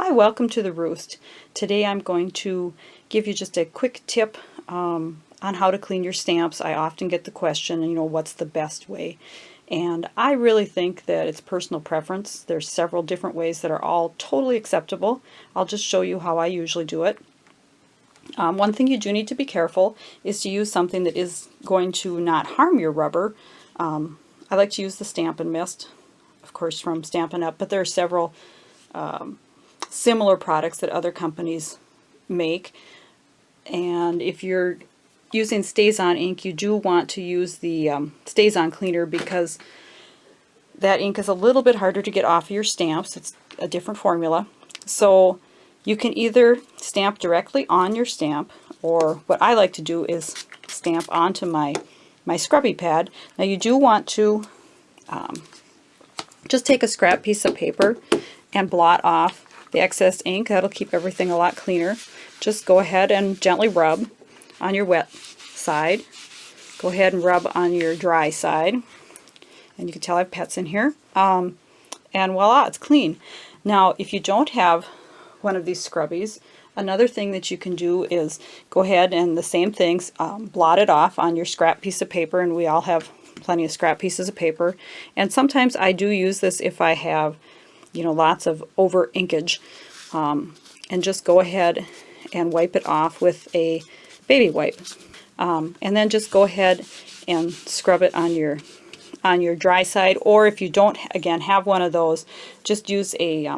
Hi, welcome to the Roost. Today I'm going to give you just a quick tip on how to clean your stamps. I often get the question, what's the best way? And I really think that it's personal preference. There's several different ways that are all totally acceptable. I'll just show you how I usually do it. One thing you do need to be careful is to use something that is going to not harm your rubber. I like to use the Stampin' Mist, of course, from Stampin' Up, but there are several similar products that other companies make. And if you're using Stays-On ink, you do want to use the Stays-On cleaner because that ink is a little bit harder to get off of your stamps. It's a different formula. So you can either stamp directly on your stamp, or what I like to do is stamp onto my scrubby pad. Now you do want to just take a scrap piece of paper and blot off the excess ink. That'll keep everything a lot cleaner. Just go ahead and gently rub on your wet side. Go ahead and rub on your dry side. And you can tell I have pets in here. And voila, it's clean. Now, if you don't have one of these scrubbies, another thing that you can do is go ahead and the same things, blot it off on your scrap piece of paper, and we all have plenty of scrap pieces of paper. And sometimes I do use this if I have lots of over inkage, and just go ahead and wipe it off with a baby wipe, and then just go ahead and scrub it on your dry side, or if you don't again have one of those, just use a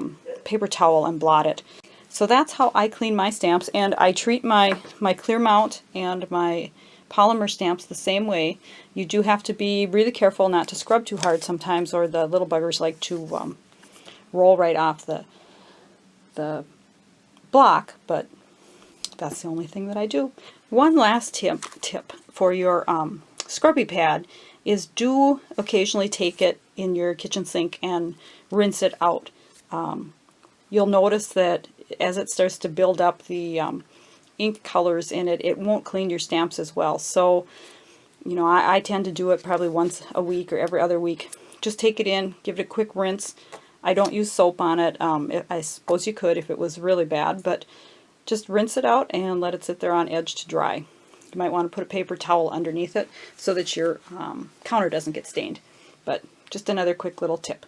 paper towel and blot it. So that's how I clean my stamps, and I treat my clear mount and my polymer stamps the same way. You do have to be really careful not to scrub too hard sometimes, or the little buggers like to roll right off the block, but that's the only thing that I do. One last tip for your scrubby pad is do occasionally take it in your kitchen sink and rinse it out. You'll notice that as it starts to build up the ink colors in it, it won't clean your stamps as well. So, I tend to do it probably once a week or every other week. Just take it in, give it a quick rinse. I don't use soap on it. I suppose you could if it was really bad, but just rinse it out and let it sit there on edge to dry. You might want to put a paper towel underneath it so that your counter doesn't get stained. But just another quick little tip.